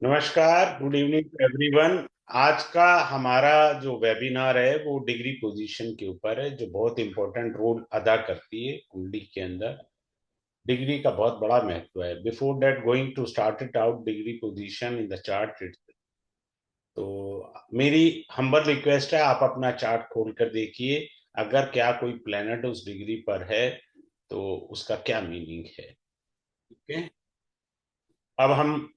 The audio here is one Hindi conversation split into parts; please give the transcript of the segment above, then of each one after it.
नमस्कार, गुड इवनिंग टू एवरीवन। आज का हमारा जो वेबिनार है वो डिग्री पोजीशन के ऊपर है, जो बहुत इंपॉर्टेंट रोल अदा करती है कुंडली के अंदर। डिग्री का बहुत बड़ा महत्व है। Before that going to start it out degree position in the chart it, तो मेरी हम्बल रिक्वेस्ट है, आप अपना चार्ट खोल कर देखिए। अगर क्या कोई प्लेनेट उस डिग्री पर है तो उसका क्या मीनिंग है। ठीक है, अब हम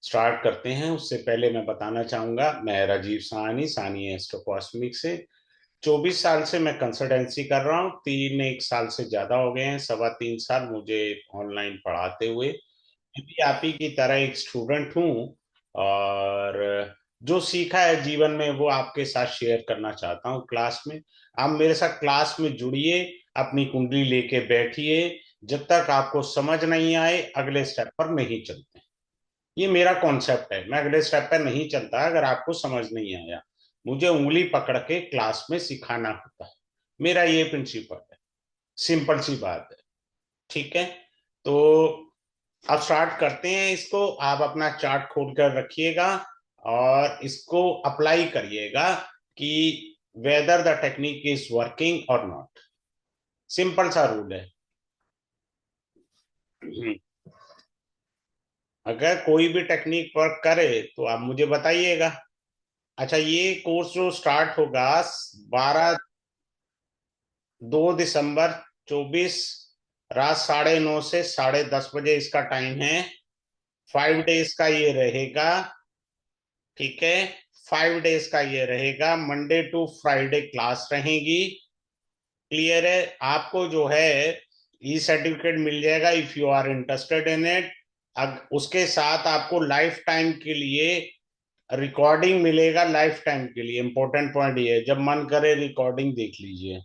स्टार्ट करते हैं। उससे पहले मैं बताना चाहूंगा, मैं राजीव साहनी, साहनी एस्ट्रोकॉस्मिक से 24 साल से मैं कंसल्टेंसी कर रहा हूँ। 3 1 साल से ज्यादा हो गए हैं, 3.25 साल मुझे ऑनलाइन पढ़ाते हुए। मैं भी आप ही की तरह एक स्टूडेंट हूँ, और जो सीखा है जीवन में वो आपके साथ शेयर करना चाहता हूँ क्लास में। आप मेरे साथ क्लास में जुड़िए, अपनी कुंडली लेके बैठिए। जब तक आपको समझ नहीं आए अगले स्टेप पर नहीं चलते। ये मेरा कॉन्सेप्ट है, मैं अगले स्टेप पे नहीं चलता अगर आपको समझ नहीं आया। मुझे उंगली पकड़ के क्लास में सिखाना होता है, मेरा ये प्रिंसिपल है। सिंपल सी बात है। ठीक है, तो अब स्टार्ट करते हैं इसको। आप अपना चार्ट खोल कर रखिएगा और इसको अप्लाई करिएगा कि whether the technique is working और नॉट। सिंपल सा रूल है। अगर कोई भी टेक्निक वर्क करे तो आप मुझे बताइएगा। अच्छा, ये कोर्स जो स्टार्ट होगा 12 2 दिसंबर 24, रात 9:30 से 10:30 बजे इसका टाइम है। 5 डेज का ये रहेगा। ठीक है, 5 डेज का ये रहेगा, मंडे टू फ्राइडे क्लास रहेगी। क्लियर है? आपको जो है ई सर्टिफिकेट मिल जाएगा if you are interested in it. अब उसके साथ आपको लाइफ टाइम के लिए रिकॉर्डिंग मिलेगा। लाइफ टाइम के लिए इंपॉर्टेंट पॉइंट ये है, जब मन करे रिकॉर्डिंग देख लीजिए।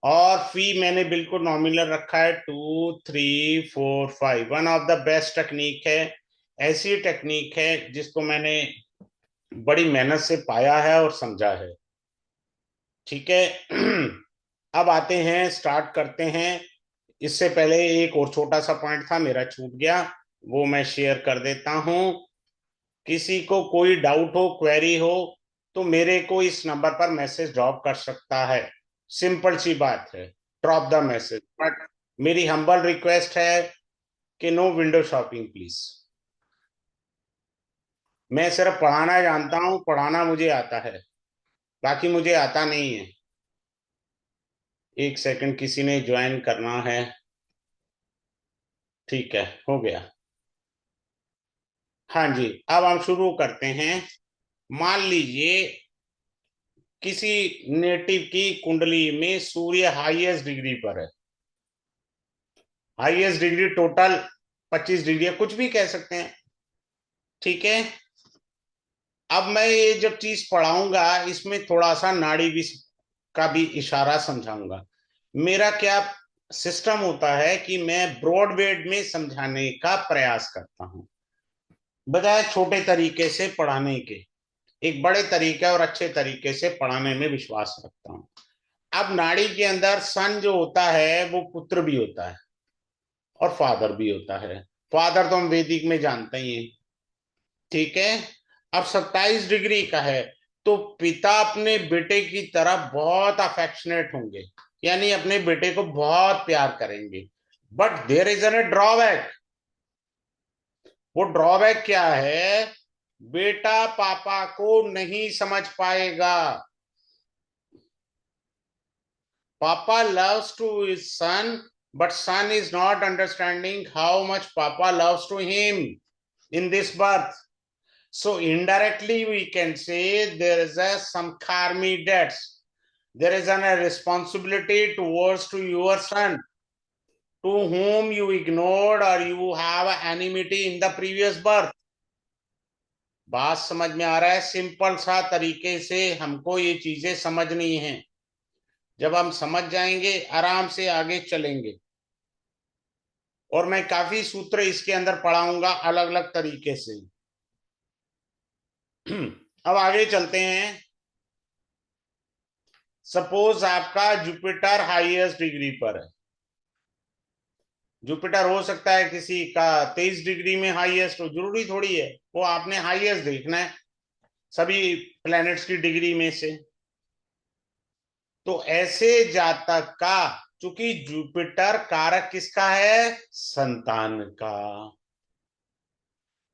और फी मैंने बिल्कुल नॉमिनल रखा है, 2 3 4 5। One of the best technique है। ऐसी टेक्निक है जिसको मैंने बड़ी मेहनत से पाया है और समझा है। ठीक है। अब आते हैं, स्टार्ट करते हैं। इससे पहले एक और छोटा सा पॉइंट था, मेरा छूट गया, वो मैं शेयर कर देता हूं। किसी को कोई डाउट हो, क्वेरी हो, तो मेरे को इस नंबर पर मैसेज ड्रॉप कर सकता है। सिंपल सी बात है, ड्रॉप द मैसेज। बट मेरी हम्बल रिक्वेस्ट है कि नो विंडो शॉपिंग प्लीज। मैं सिर्फ पढ़ाना जानता हूं, पढ़ाना मुझे आता है, बाकी मुझे आता नहीं है। एक सेकंड, किसी ने ज्वाइन करना है। ठीक है, हो गया। हाँ जी, अब हम शुरू करते हैं। मान लीजिए किसी नेटिव की कुंडली में सूर्य हाईएस्ट डिग्री पर है। हाईएस्ट डिग्री टोटल 25 डिग्री है, कुछ भी कह सकते हैं। ठीक है, अब मैं ये जब चीज पढ़ाऊंगा इसमें थोड़ा सा नाड़ी भी का भी इशारा समझाऊंगा। मेरा क्या सिस्टम होता है कि मैं ब्रॉड वेड में समझाने का प्रयास करता हूं, बजाय छोटे तरीके से पढ़ाने के। एक बड़े तरीके और अच्छे तरीके से पढ़ाने में विश्वास रखता हूं। अब नाड़ी के अंदर सन जो होता है वो पुत्र भी होता है और फादर भी होता है। फादर तो हम वैदिक में जानते ही हैं। ठीक है, अब 27 डिग्री का है, तो पिता अपने बेटे की तरफ बहुत अफेक्शनेट होंगे, यानी अपने बेटे को बहुत प्यार करेंगे। But there is an drawback. वो ड्रॉबैक क्या है? बेटा पापा को नहीं समझ पाएगा। Papa loves to his son, but son is not understanding how much Papa loves to him in this birth. So indirectly we can say there is some karmic debts. There is a responsibility towards to your son, to whom you ignored or you have enmity in the previous birth. बात समझ में आ रहा है? सिंपल सा तरीके से हमको ये चीजें समझनी है। जब हम समझ जाएंगे आराम से आगे चलेंगे। और मैं काफी सूत्र इसके अंदर पढ़ाऊंगा अलग अलग तरीके से। अब आगे चलते हैं। सपोज आपका जुपिटर हाईएस्ट डिग्री पर है। जुपिटर हो सकता है किसी का 23 डिग्री में हाईएस्ट हो, जरूरी थोड़ी है, वो आपने हाईएस्ट देखना है सभी प्लैनेट्स की डिग्री में से। तो ऐसे जातक का, चूंकि जुपिटर कारक किसका है, संतान का,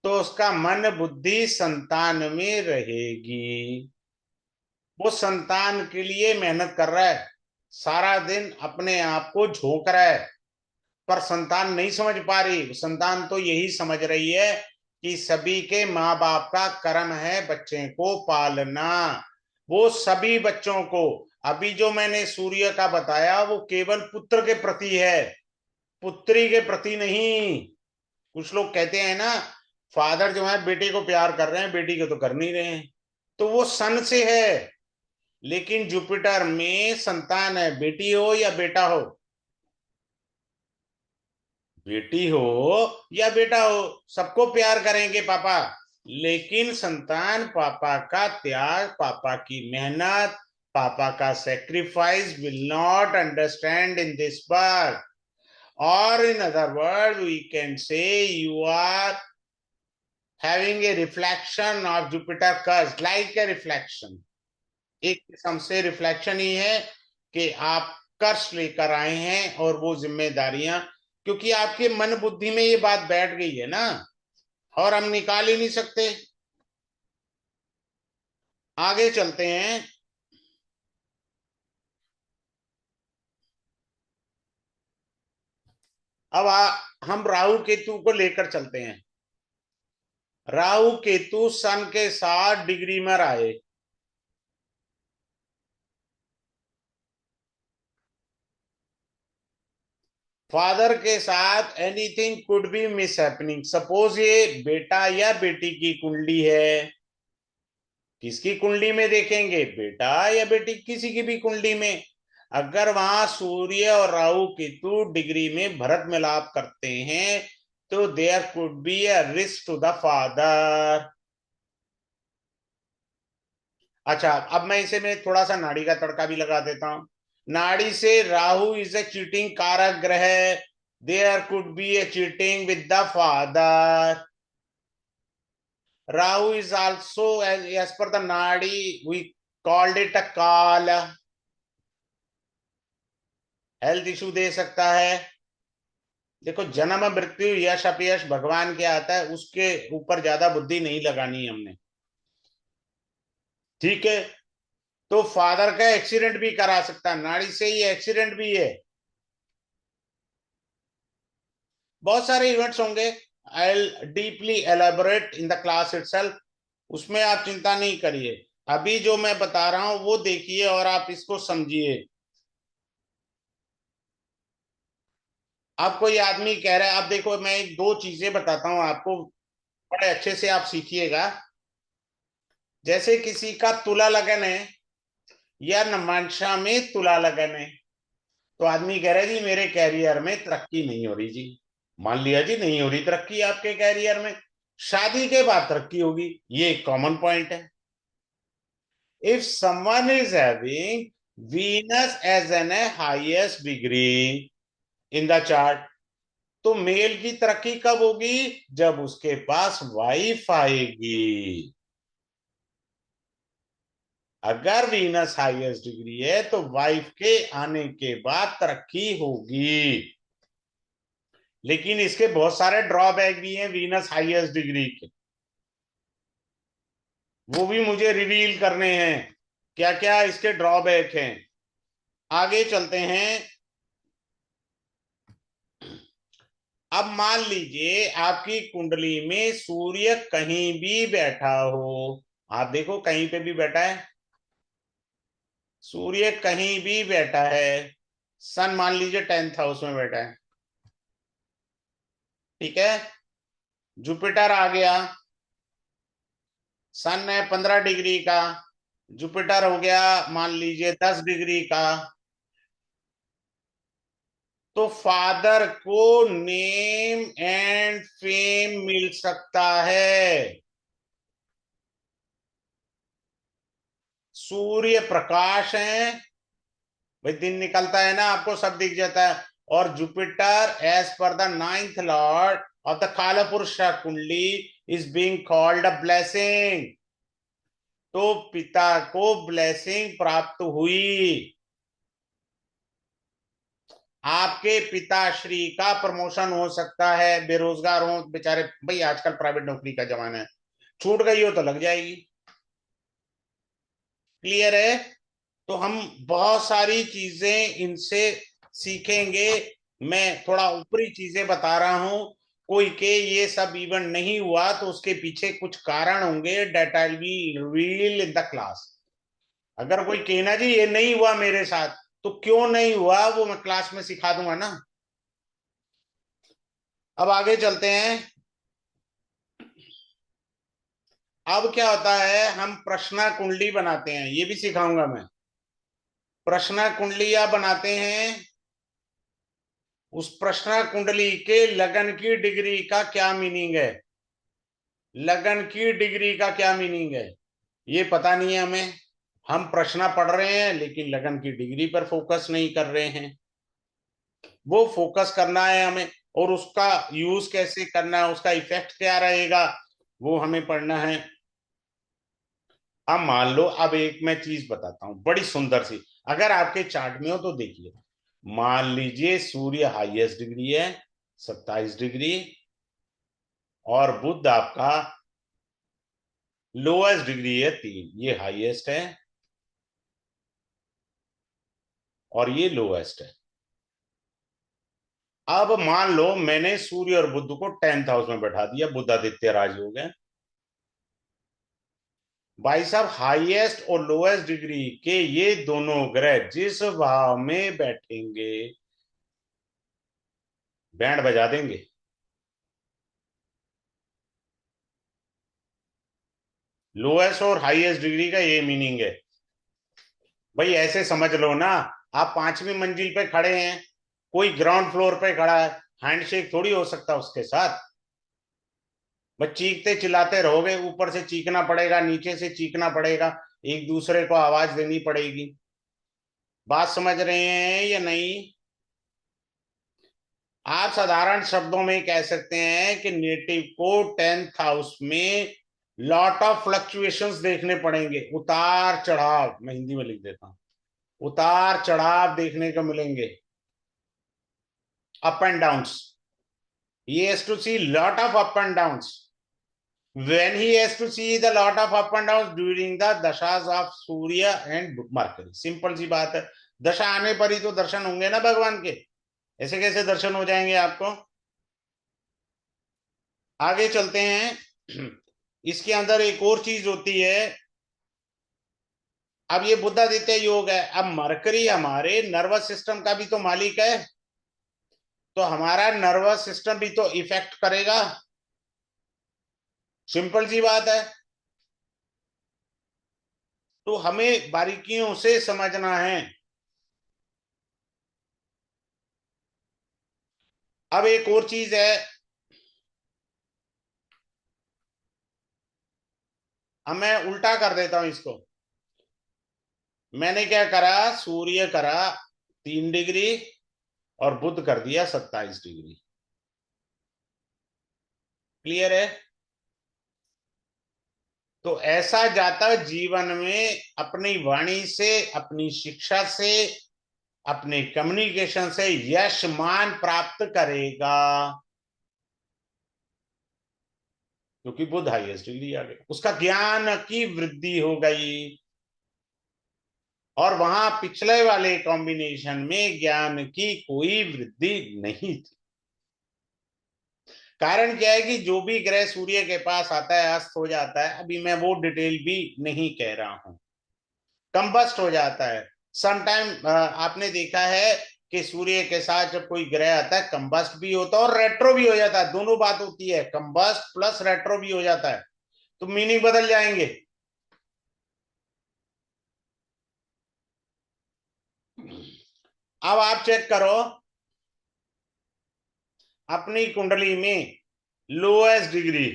तो उसका मन बुद्धि संतान में रहेगी। वो संतान के लिए मेहनत कर रहा है, सारा दिन अपने आप को झोंक रहा है, पर संतान नहीं समझ पा रही। संतान तो यही समझ रही है कि सभी के माँ बाप का कर्म है बच्चे को पालना। वो सभी बच्चों को, अभी जो मैंने सूर्य का बताया वो केवल पुत्र के प्रति है, पुत्री के प्रति नहीं। कुछ लोग कहते हैं ना, फादर जो है बेटे को प्यार कर रहे हैं, बेटी को तो कर नहीं रहे हैं, तो वो सन से है। लेकिन जुपिटर में संतान है, बेटी हो या बेटा हो, बेटी हो या बेटा हो, सबको प्यार करेंगे पापा। लेकिन संतान पापा का त्याग, पापा की मेहनत, पापा का sacrifice will not understand in this birth. और in other word we can say you are having a reflection of Jupiter curse, like a reflection. एक किस्म से रिफ्लेक्शन ही है कि आप कर्ज लेकर आए हैं और वो जिम्मेदारियां, क्योंकि आपके मन बुद्धि में ये बात बैठ गई है ना, और हम निकाल ही नहीं सकते। आगे चलते हैं। अब हम राहु केतु को लेकर चलते हैं। राहु केतु सन के साथ डिग्री में आए, फादर के साथ anything could be miss happening. Suppose ये बेटा या बेटी की कुंडली है, किसकी कुंडली में देखेंगे, बेटा या बेटी, किसी की भी कुंडली में। अगर वहां सूर्य और राहु केतु डिग्री में भरत मिलाप करते हैं तो there could be a risk to the father. अच्छा, अब मैं इसे में थोड़ा सा नाड़ी का तड़का भी लगा देता हूं। नाड़ी से राहु इज ए चीटिंग कारक ग्रह, there could be a cheating with the father. Rahu is also, as per the Nadi, we called it a Kala, health issue दे सकता है। देखो, जन्म मृत्यु यश अपयश भगवान के आता है, उसके ऊपर ज्यादा बुद्धि नहीं लगानी हमने, ठीक है। तो फादर का एक्सीडेंट भी करा सकता है, नाड़ी से ही एक्सीडेंट भी है। बहुत सारे इवेंट्स होंगे, I deeply elaborate in the class itself, उसमें आप चिंता नहीं करिए। अभी जो मैं बता रहा हूं वो देखिए और आप इसको समझिए। अब कोई आदमी कह रहा है, अब देखो मैं एक दो चीजें बताता हूं आपको, बड़े अच्छे से आप सीखिएगा। जैसे किसी का तुला लगन है या नमांशा में तुला लगन है, तो आदमी कह रहा है जी मेरे कैरियर में तरक्की नहीं हो रही जी। मान लिया जी नहीं हो रही तरक्की आपके कैरियर में, शादी के बाद तरक्की होगी, ये एक कॉमन पॉइंट है। If someone is having Venus as an highest degree in the chart, तो मेल की तरक्की कब होगी, जब उसके पास वाइफ आएगी। अगर वीनस हाईएस्ट डिग्री है तो वाइफ के आने के बाद तरक्की होगी। लेकिन इसके बहुत सारे ड्रॉबैक भी हैं वीनस हाईएस्ट डिग्री के, वो भी मुझे रिवील करने हैं, क्या क्या इसके ड्रॉबैक हैं। आगे चलते हैं। अब मान लीजिए आपकी कुंडली में सूर्य कहीं भी बैठा हो, आप देखो कहीं पे भी बैठा है, सूर्य कहीं भी बैठा है, सन मान लीजिए 10th हाउस में बैठा है, ठीक है। जुपिटर आ गया, सन है 15 डिग्री का, जुपिटर हो गया मान लीजिए 10 डिग्री का। तो फादर को नेम एंड फेम मिल सकता है। सूर्य प्रकाश है, भाई दिन निकलता है ना आपको सब दिख जाता है, और Jupiter as per the ninth lord of the Kalapurusha kundli is being called a blessing. तो पिता को ब्लेसिंग प्राप्त हुई। आपके पिताश्री का प्रमोशन हो सकता है, बेरोजगार हो बेचारे, भाई आजकल प्राइवेट नौकरी का जमाना है, छूट गई हो तो लग जाएगी। क्लियर है? तो हम बहुत सारी चीजें इनसे सीखेंगे। मैं थोड़ा ऊपरी चीजें बता रहा हूं। कोई के ये सब इवेंट नहीं हुआ तो उसके पीछे कुछ कारण होंगे, that I be reveal in the class. अगर कोई कहना जी ये नहीं हुआ मेरे साथ, तो क्यों नहीं हुआ वो मैं क्लास में सिखा दूंगा ना। अब आगे चलते हैं। अब क्या होता है, हम प्रश्न कुंडली बनाते हैं, ये भी सिखाऊंगा मैं। प्रश्न कुंडलियां बनाते हैं। उस प्रश्न कुंडली के लगन की डिग्री का क्या मीनिंग है, लगन की डिग्री का क्या मीनिंग है, ये पता नहीं है हमें। हम प्रश्न पढ़ रहे हैं लेकिन लगन की डिग्री पर फोकस नहीं कर रहे हैं। वो फोकस करना है हमें, और उसका यूज कैसे करना है, उसका इफेक्ट क्या रहेगा, वो हमें पढ़ना है। अब मान लो, अब एक मैं चीज बताता हूं बड़ी सुंदर सी, अगर आपके चार्ट में हो तो देखिए। मान लीजिए सूर्य हाईएस्ट डिग्री है 27 डिग्री, और बुध आपका लोएस्ट डिग्री है 3, ये हाईएस्ट है और ये लोएस्ट है। अब मान लो मैंने सूर्य और बुध को 10th हाउस में बैठा दिया, बुध आदित्य राजयोग है। भाई साहब, हाईएस्ट और लोएस्ट डिग्री के ये दोनों ग्रह जिस भाव में बैठेंगे, बैंड बजा देंगे। लोएस्ट और हाईएस्ट डिग्री का ये मीनिंग है। भाई ऐसे समझ लो ना, आप 5वीं मंजिल पे खड़े हैं, कोई ग्राउंड फ्लोर पे खड़ा है, हैंडशेक थोड़ी हो सकता उसके साथ। बस चीखते चिल्लाते रहोगे, ऊपर से चीखना पड़ेगा, नीचे से चीखना पड़ेगा, एक दूसरे को आवाज देनी पड़ेगी। बात समझ रहे हैं या नहीं? आप साधारण शब्दों में कह सकते हैं कि नेटिव को 10th हाउस में लॉट ऑफ फ्लक्चुएशंस देखने पड़ेंगे, उतार चढ़ाव, मैं हिंदी में लिख देता हूं, उतार चढ़ाव देखने को मिलेंगे, up and downs. He has to see lot of up and downs. When he has to see the lot of up and downs during the dashas of Surya and Mercury, simple सी बात है। दशा आने पर ही तो दर्शन होंगे ना भगवान के, ऐसे कैसे दर्शन हो जाएंगे आपको। आगे चलते हैं। इसके अंदर एक और चीज होती है। अब ये बुधादित्य योग है, अब मरकरी हमारे नर्वस सिस्टम का भी तो मालिक है, तो हमारा नर्वस सिस्टम भी तो इफेक्ट करेगा। सिंपल सी बात है। तो हमें बारीकियों से समझना है। अब एक और चीज है, अब मैं उल्टा कर देता हूं इसको। मैंने क्या करा, सूर्य करा 3 डिग्री और बुध कर दिया 27 डिग्री। क्लियर है? तो ऐसा जातक जीवन में अपनी वाणी से, अपनी शिक्षा से, अपने कम्युनिकेशन से यश मान प्राप्त करेगा, क्योंकि बुध हाईएस्ट डिग्री आ गया, उसका ज्ञान की वृद्धि हो गई। और वहां पिछले वाले कॉम्बिनेशन में ज्ञान की कोई वृद्धि नहीं थी। कारण क्या है कि जो भी ग्रह सूर्य के पास आता है अस्त हो जाता है, अभी मैं वो डिटेल भी नहीं कह रहा हूं, कंबस्ट हो जाता है। समटाइम आपने देखा है कि सूर्य के साथ जब कोई ग्रह आता है कंबस्ट भी होता है और रेट्रो भी हो जाता है, दोनों बात होती है, कंबस्ट प्लस रेट्रो भी हो जाता है, तो मीनिंग बदल जाएंगे। अब आप चेक करो अपनी कुंडली में लोएस्ट डिग्री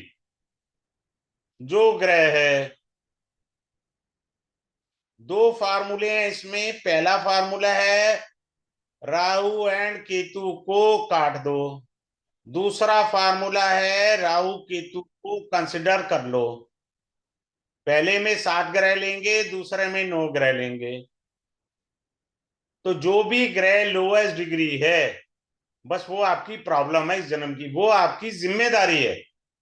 जो ग्रह है, दो फार्मूले हैं इसमें। पहला फार्मूला है राहु एंड केतु को काट दो। दूसरा फार्मूला है राहु केतु को कंसिडर कर लो। पहले में 7 ग्रह लेंगे, दूसरे में 9 ग्रह लेंगे। तो जो भी ग्रह लोएस्ट डिग्री है, बस वो आपकी प्रॉब्लम है इस जन्म की, वो आपकी जिम्मेदारी है।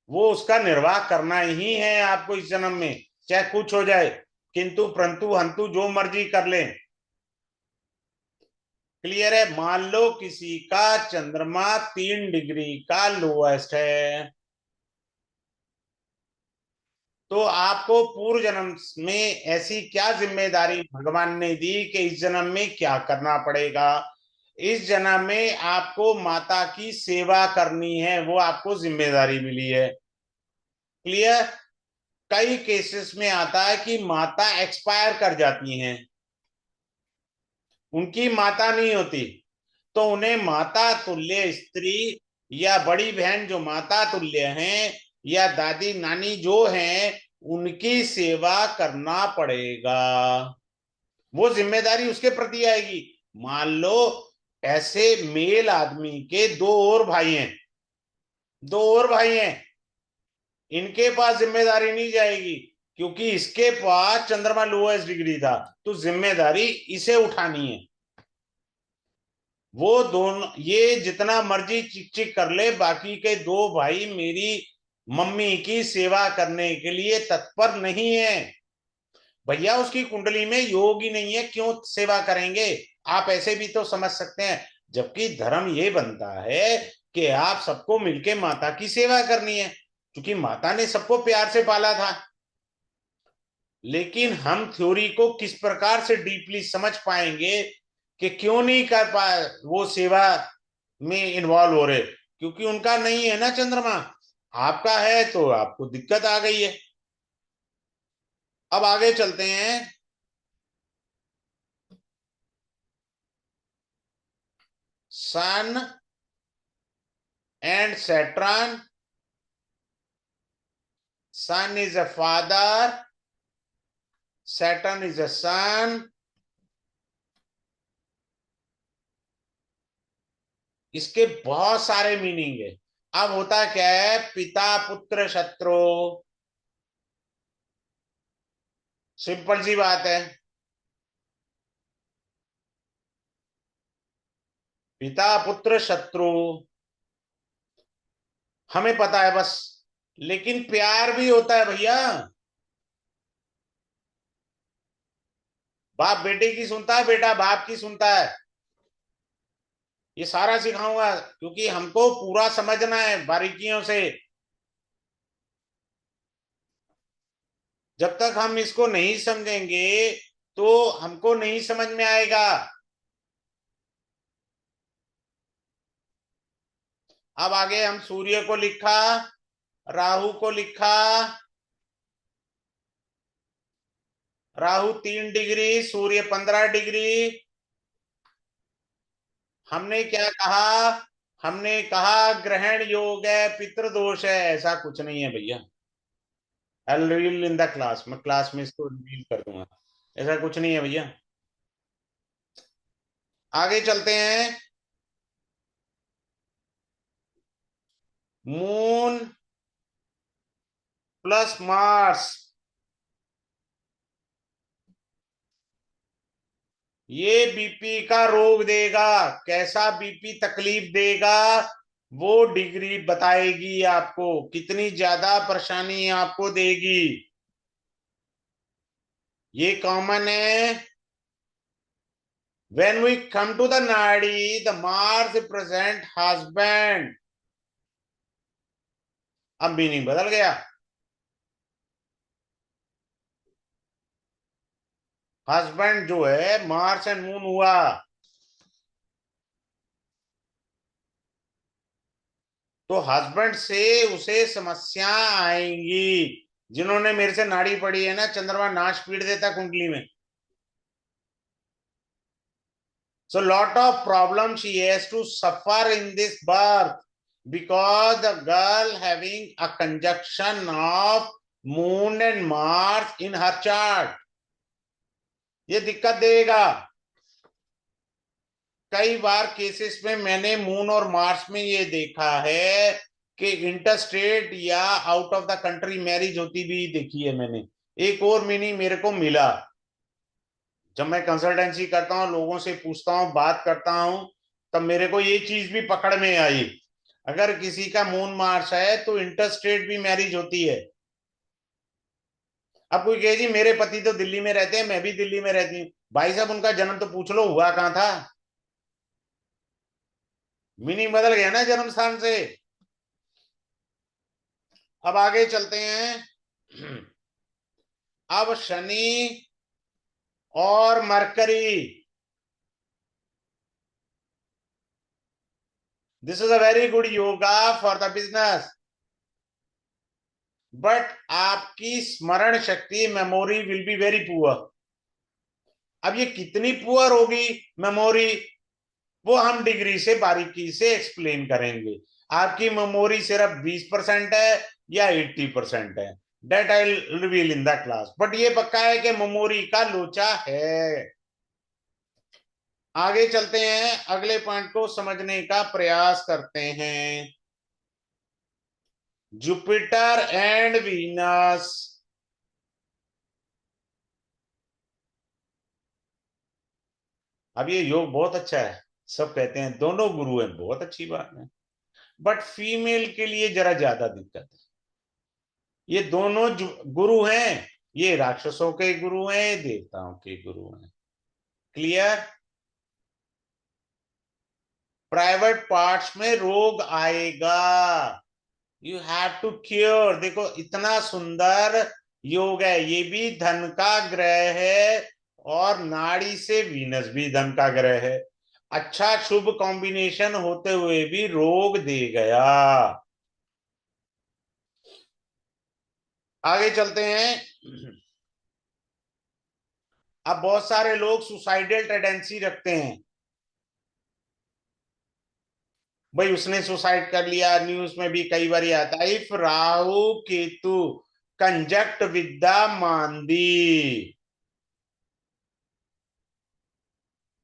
वो उसका निर्वाह करना ही है आपको इस जन्म में, चाहे कुछ हो जाए, किंतु परंतु हंतु जो मर्जी कर लें। क्लियर है? मान लो किसी का चंद्रमा 3 डिग्री का लोएस्ट है, तो आपको पूर्व जन्म में ऐसी क्या जिम्मेदारी भगवान ने दी कि इस जन्म में क्या करना पड़ेगा। इस जन्म में आपको माता की सेवा करनी है, वो आपको जिम्मेदारी मिली है। क्लियर? कई केसेस में आता है कि माता एक्सपायर कर जाती हैं, उनकी माता नहीं होती, तो उन्हें माता तुल्य स्त्री या बड़ी बहन जो माता तुल्य हैं या दादी नानी जो हैं, उनकी सेवा करना पड़ेगा। वो जिम्मेदारी उसके प्रति आएगी। मान लो ऐसे मेल आदमी के दो और भाई हैं, इनके पास जिम्मेदारी नहीं जाएगी, क्योंकि इसके पास चंद्रमा लोएस्ट डिग्री था, तो जिम्मेदारी इसे उठानी है। वो दोनों ये जितना मर्जी चिक चिक कर ले, बाकी के 2 भाई मेरी मम्मी की सेवा करने के लिए तत्पर नहीं है। भैया उसकी कुंडली में योग ही नहीं है, क्यों सेवा करेंगे? आप ऐसे भी तो समझ सकते हैं, जबकि धर्म ये बनता है कि आप सबको मिलके माता की सेवा करनी है, क्योंकि माता ने सबको प्यार से पाला था। लेकिन हम थ्योरी को किस प्रकार से डीपली समझ पाएंगे कि क्यों नहीं कर पा वो सेवा में इन्वॉल्व हो रहे? क्योंकि उनका नहीं है ना चंद्रमा, आपका है, तो आपको दिक्कत आ गई है। अब आगे चलते हैं। Sun and Saturn. Sun is a father, Saturn is a son. इसके बहुत सारे मीनिंग है। अब होता क्या है, पिता पुत्र शत्रु, सिंपल सी बात है। पिता पुत्र शत्रु हमें पता है बस, लेकिन प्यार भी होता है भैया। बाप बेटे की सुनता है, बेटा बाप की सुनता है। ये सारा सिखाऊंगा, क्योंकि हमको पूरा समझना है बारीकियों से। जब तक हम इसको नहीं समझेंगे तो हमको नहीं समझ में आएगा। अब आगे हम सूर्य को लिखा, राहु को लिखा। राहु 3 डिग्री, सूर्य 15 डिग्री। हमने क्या कहा? हमने कहा ग्रहण योग है, पितृदोष है। ऐसा कुछ नहीं है भैया। आई रिवील इन द क्लास, मैं क्लास में इसको रिवील कर दूंगा। ऐसा कुछ नहीं है भैया। आगे चलते हैं। मून प्लस मार्स, ये बीपी का रोग देगा। कैसा बीपी तकलीफ देगा, वो डिग्री बताएगी आपको, कितनी ज्यादा परेशानी आपको देगी। ये कॉमन है। When we come to the Nadi, the Mars represent husband। अब मीनिंग बदल गया। हस्बैंड जो है मार्स एंड मून हुआ, तो हस्बैंड से उसे समस्या आएंगी। जिन्होंने मेरे से नाड़ी पड़ी है ना, चंद्रमा नाश पीड़ देता कुंडली में। So lot of problems she has to suffer in this birth, because the girl having a conjunction of moon and Mars in her chart, ये दिक्कत देगा। कई बार केसेस में मैंने मून और मार्स में ये देखा है कि इंटरस्टेट या out of the country marriage होती भी देखी है मैंने। एक और मीनिंग मेरे को मिला जब मैं कंसल्टेंसी करता हूँ, लोगों से पूछता हूँ, बात करता हूँ, तब मेरे को ये चीज भी पकड़ में आई। अगर किसी का मून मार्स है तो इंटरस्टेट भी मैरिज होती है। अब कोई कहे जी मेरे पति तो दिल्ली में रहते हैं, मैं भी दिल्ली में रहती हूँ। भाई साहब उनका जन्म तो पूछ लो हुआ कहाँ था। मीनिंग बदल गया ना जन्म स्थान से। अब आगे चलते हैं। अब शनि और mercury, this is a very good yoga for the business, but आपकी स्मरण शक्ति, memory will be very poor. अब ये कितनी पुअर होगी मेमोरी, वो हम डिग्री से बारीकी से एक्सप्लेन करेंगे। आपकी मेमोरी सिर्फ 20% है या 80% है, that I reveal in the class, but ये पक्का है कि मेमोरी का लोचा है। आगे चलते हैं, अगले पॉइंट को समझने का प्रयास करते हैं। Jupiter and Venus. अब ये योग बहुत अच्छा है, सब कहते हैं दोनों गुरु हैं, बहुत अच्छी बात है, बट फीमेल के लिए जरा ज्यादा दिक्कत है। ये दोनों गुरु हैं, ये राक्षसों के गुरु हैं, देवताओं के गुरु हैं। क्लियर। प्राइवेट पार्ट्स में रोग आएगा, यू हैव टू क्योर। देखो इतना सुंदर योग है, ये भी धन का ग्रह है और नाड़ी से वीनस भी धन का ग्रह है। अच्छा शुभ कॉम्बिनेशन होते हुए भी रोग दे गया। आगे चलते हैं। अब बहुत सारे लोग सुसाइडल टेंडेंसी रखते हैं, भाई उसने सुसाइड कर लिया, न्यूज में भी कई बार आता है। इफ राहु केतु कंजक्ट विद्या मांदी,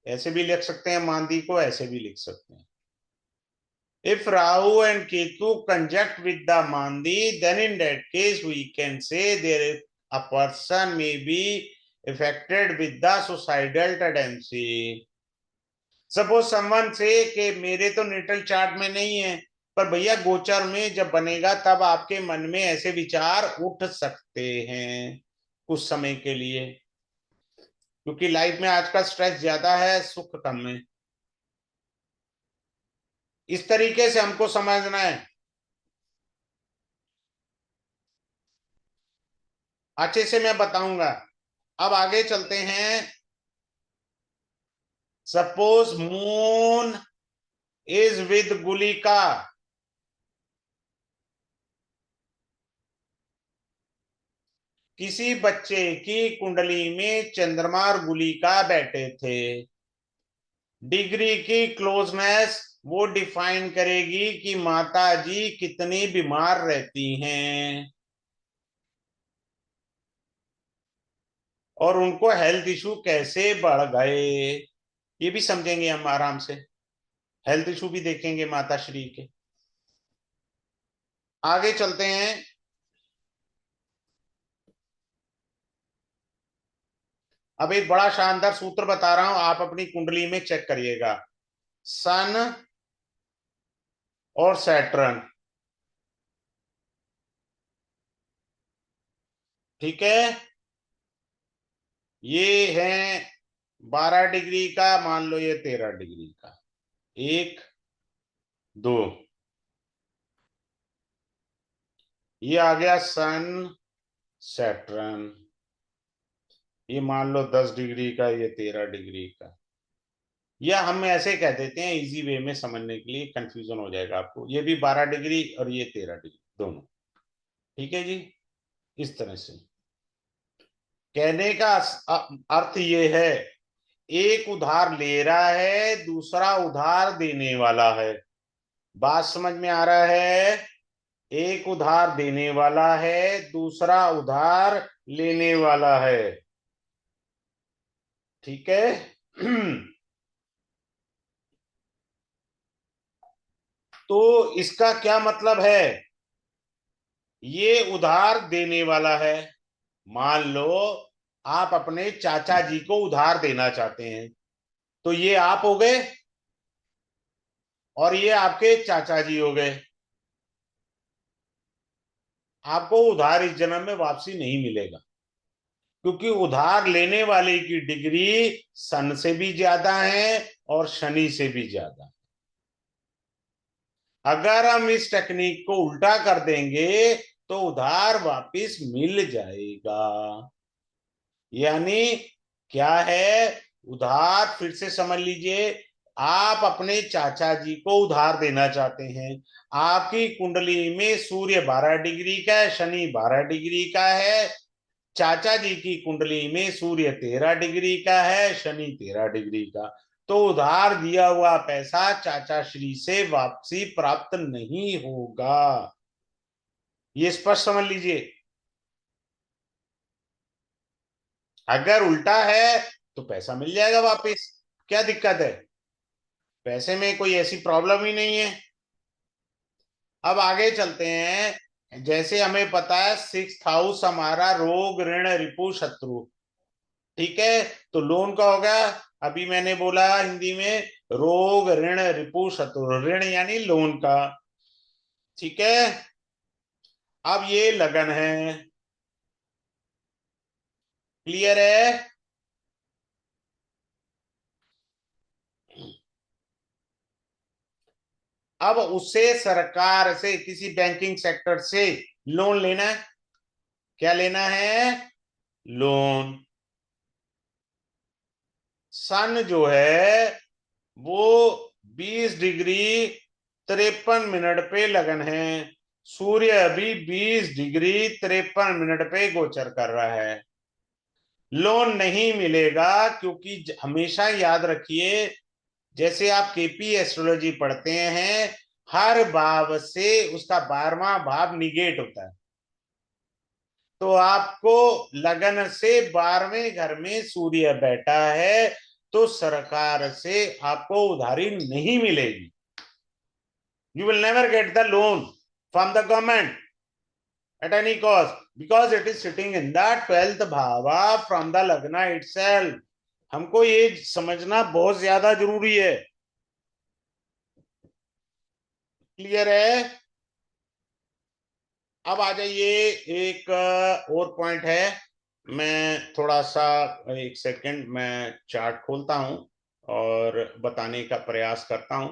ऐसे भी लिख सकते हैं, मांदी को ऐसे भी लिख सकते हैं। If Rahu and Ketu conjunct with the Mandi, then in that case we can say there is a person may be affected with the suicidal tendency. Suppose someone say कि मेरे तो नेटल चार्ट में नहीं है, पर भैया गोचर में जब बनेगा तब आपके मन में ऐसे विचार उठ सकते हैं कुछ समय के लिए, क्योंकि लाइफ में आजकल स्ट्रेस ज्यादा है, सुख कम है। इस तरीके से हमको समझना है। अच्छे से मैं बताऊंगा। अब आगे चलते हैं। सपोज मून इज विद गुलिका, किसी बच्चे की कुंडली में चंद्रमा और गुलिका बैठे थे, डिग्री की क्लोजनेस वो डिफाइन करेगी कि माता जी कितनी बीमार रहती हैं और उनको हेल्थ इशू कैसे बढ़ गए, ये भी समझेंगे हम आराम से। हेल्थ इशू भी देखेंगे माता श्री के। आगे चलते हैं। अब एक बड़ा शानदार सूत्र बता रहा हूं, आप अपनी कुंडली में चेक करिएगा। सन और सैटर्न, ठीक है, ये है 12 डिग्री का, मान लो ये 13 डिग्री का, एक दो, ये आ गया सन सैटर्न, ये मान लो 10 डिग्री का, ये 13 डिग्री का। या हम ऐसे कह देते हैं इजी वे में समझने के लिए, कंफ्यूजन हो जाएगा आपको, ये भी 12 डिग्री और ये 13 डिग्री दोनों। ठीक है जी, इस तरह से कहने का अर्थ ये है, एक उधार ले रहा है, दूसरा उधार देने वाला है। बात समझ में आ रहा है? एक उधार देने वाला है, दूसरा उधार लेने वाला है। ठीक है। तो इसका क्या मतलब है, ये उधार देने वाला है। मान लो आप अपने चाचा जी को उधार देना चाहते हैं, तो ये आप हो गए और ये आपके चाचा जी हो गए। आपको उधार इस जन्म में वापसी नहीं मिलेगा, क्योंकि उधार लेने वाले की डिग्री सन से भी ज्यादा है और शनि से भी ज्यादा। अगर हम इस टेक्निक को उल्टा कर देंगे तो उधार वापस मिल जाएगा। यानी क्या है, उधार फिर से समझ लीजिए, आप अपने चाचा जी को उधार देना चाहते हैं। आपकी कुंडली में सूर्य 12 डिग्री का है, शनि 12 डिग्री का है। चाचा जी की कुंडली में सूर्य 13 डिग्री का है, शनि 13 डिग्री का। तो उधार दिया हुआ पैसा चाचा श्री से वापसी प्राप्त नहीं होगा। ये स्पष्ट समझ लीजिए। अगर उल्टा है तो पैसा मिल जाएगा वापस, क्या दिक्कत है, पैसे में कोई ऐसी प्रॉब्लम ही नहीं है। अब आगे चलते हैं। जैसे हमें पता है 6th हाउस हमारा रोग ऋण रिपु शत्रु, ठीक है। तो लोन का होगा, अभी मैंने बोला हिंदी में, रोग ऋण रिपु शत्रु, ऋण यानी लोन का, ठीक है। अब ये लगन है, क्लियर है। अब उसे सरकार से, किसी बैंकिंग सेक्टर से लोन लेना है। क्या लेना है, लोन। सन जो है वो 20 डिग्री 53 मिनट पे लगन है। सूर्य अभी 20 डिग्री 53 मिनट पे गोचर कर रहा है। लोन नहीं मिलेगा, क्योंकि हमेशा याद रखिए, जैसे आप केपी एस्ट्रोलॉजी पढ़ते हैं, हर भाव से उसका 12वां भाव निगेट होता है। तो आपको लगन से 12वें घर में सूर्य बैठा है, तो सरकार से आपको उधारी नहीं मिलेगी। You will never get the loan from the government at any cost, because it is sitting in the 12th bhava from the lagna itself. हमको ये समझना बहुत ज्यादा जरूरी है, क्लियर है। अब आ जाइए, एक और पॉइंट है। मैं थोड़ा सा, एक सेकंड, मैं चार्ट खोलता हूं और बताने का प्रयास करता हूं।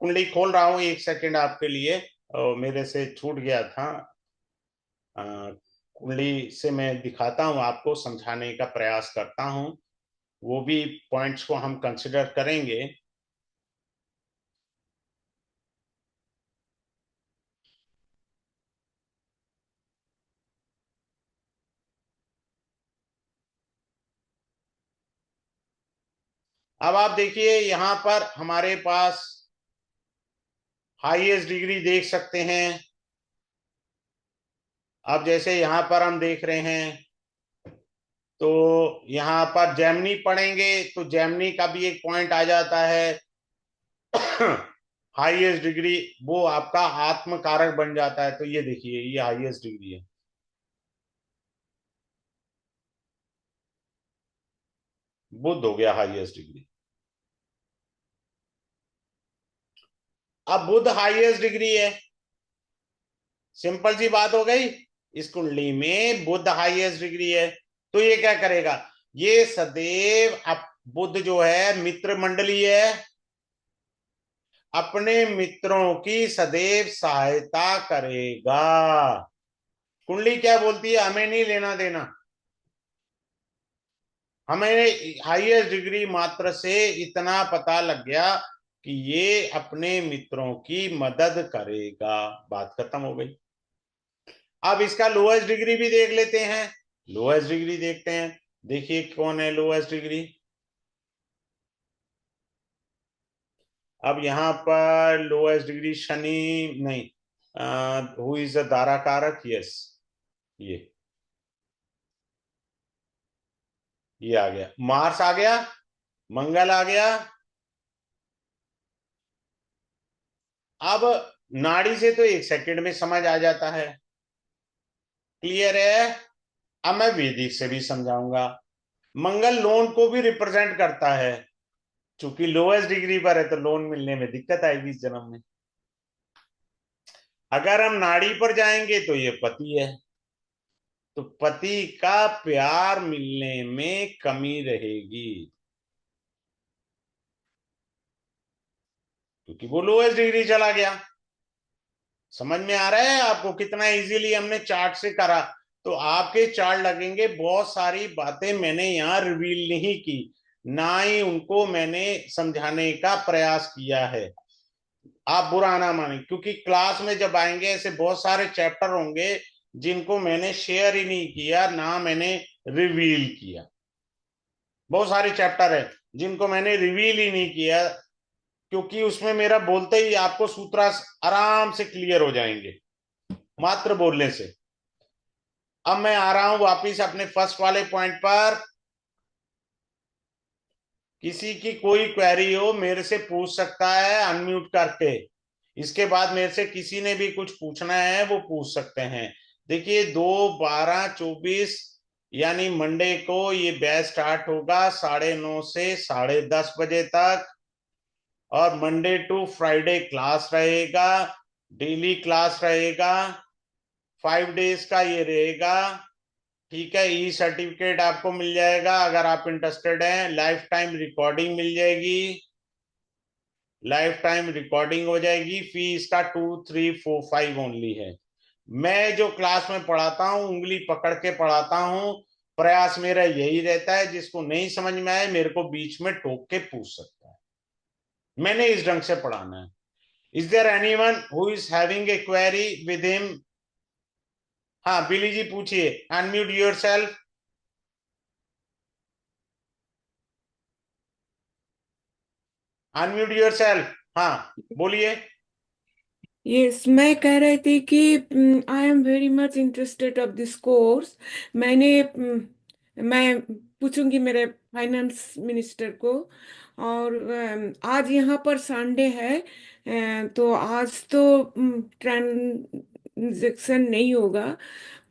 कुंडली खोल रहा हूं, एक सेकंड आपके लिए। मेरे से छूट गया था। कुंडली से मैं दिखाता हूं, आपको समझाने का प्रयास करता हूं। वो भी पॉइंट्स को हम कंसिडर करेंगे। अब आप देखिए, यहां पर हमारे पास हाईएस्ट डिग्री देख सकते हैं। अब जैसे यहां पर हम देख रहे हैं, तो यहां पर जेमिनी पढ़ेंगे तो जेमिनी का भी एक पॉइंट आ जाता है। हाईएस्ट डिग्री वो आपका आत्म कारक बन जाता है। तो ये देखिए, ये हाईएस्ट डिग्री है, बुध हो गया हाईएस्ट डिग्री। अब बुध हाईएस्ट डिग्री है, सिंपल सी बात हो गई। इस कुंडली में बुध हाईएस्ट डिग्री है, तो ये क्या करेगा, ये सदैव बुध जो है मित्र मंडली है, अपने मित्रों की सदैव सहायता करेगा। कुंडली क्या बोलती है, हमें नहीं लेना देना, हमें हाईएस्ट डिग्री मात्र से इतना पता लग गया कि ये अपने मित्रों की मदद करेगा, बात खत्म हो गई। अब इसका लोएस्ट डिग्री भी देख लेते हैं। लोएस्ट डिग्री देखते हैं, देखिए कौन है लोएस्ट डिग्री। अब यहां पर लोएस्ट डिग्री शनि नहीं, हु इज द दारा कारक, यस, ये ये आ गया, मार्स आ गया, मंगल आ गया, अब नाड़ी से तो 1 सेकंड में समझ आ जाता है, क्लियर है। अब मैं वैदिक से भी समझाऊंगा। मंगल लोन को भी रिप्रेजेंट करता है, चूंकि लोएस्ट डिग्री पर है तो लोन मिलने में दिक्कत आएगी इस जन्म में। अगर हम नाड़ी पर जाएंगे तो ये पति है, तो पति का प्यार मिलने में कमी रहेगी, क्योंकि वो लोएस्ट डिग्री चला गया। समझ में आ रहा है आपको कितना इजीली हमने चार्ट से करा। तो आपके चार्ट लगेंगे, बहुत सारी बातें मैंने यहाँ रिवील नहीं की, ना ही उनको मैंने समझाने का प्रयास किया है। आप बुरा ना माने, क्योंकि क्लास में जब आएंगे ऐसे बहुत सारे चैप्टर होंगे जिनको मैंने शेयर ही नहीं किया, ना मैंने रिवील किया। बहुत सारे चैप्टर है जिनको मैंने रिवील ही नहीं किया, क्योंकि उसमें मेरा बोलते ही आपको सूत्र आराम से क्लियर हो जाएंगे, मात्र बोलने से। अब मैं आ रहा हूं वापिस अपने फर्स्ट वाले पॉइंट पर। किसी की कोई क्वेरी हो मेरे से पूछ सकता है अनम्यूट करके। इसके बाद मेरे से किसी ने भी कुछ पूछना है वो पूछ सकते हैं। देखिए 2/12/24 यानी मंडे को ये बैच स्टार्ट होगा 9:30 से 10:30 बजे तक, और मंडे टू फ्राइडे क्लास रहेगा, डेली क्लास रहेगा, 5 डेज का ये रहेगा। ठीक है, ई सर्टिफिकेट आपको मिल जाएगा अगर आप इंटरेस्टेड हैं। लाइफ टाइम रिकॉर्डिंग मिल जाएगी, लाइफ टाइम रिकॉर्डिंग हो जाएगी। फी इसका 2, 3, 4, 5 ओनली है। मैं जो क्लास में पढ़ाता हूँ उंगली पकड़ के पढ़ाता हूँ। प्रयास मेरा यही रहता है, जिसको नहीं समझ में आए मेरे को बीच में टोक के पूछ सकता है। मैंने इस ढंग से पढ़ाना है। Is there anyone who is having a query with him? हाँ बिली जी पूछिए, अनम्यूट योरसेल्फ। अनम्यूट योरसेल्फ, हाँ बोलिए। यस, मैं कह रही थी कि I am very much interested of this course. मैं पूछूंगी मेरे फाइनेंस मिनिस्टर को। और आज यहाँ पर संडे है, तो आज तो ट्रांजेक्शन नहीं होगा।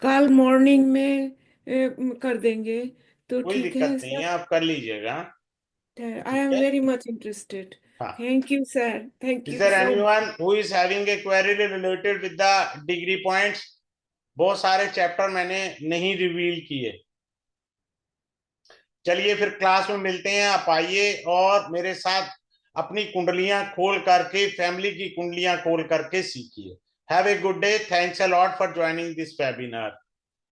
कल मॉर्निंग में कर देंगे तो कोई ठीक दिक्कत है नहीं है, सर। आप कर लीजिएगा। आई ठीक एम है, वेरी मच इंटरेस्टेड। हाँ। Thank you sir, thank Is you there so much. anyone who is having a query related with the degree points? बहुत सारे चैप्टर मैंने नहीं रिवील किए। चलिए फिर क्लास में मिलते हैं, आप आइए और मेरे साथ अपनी कुंडलियां खोल करके, फैमिली की कुंडलियां खोल करके सीखिए। Have a good day, thanks a lot for joining this webinar.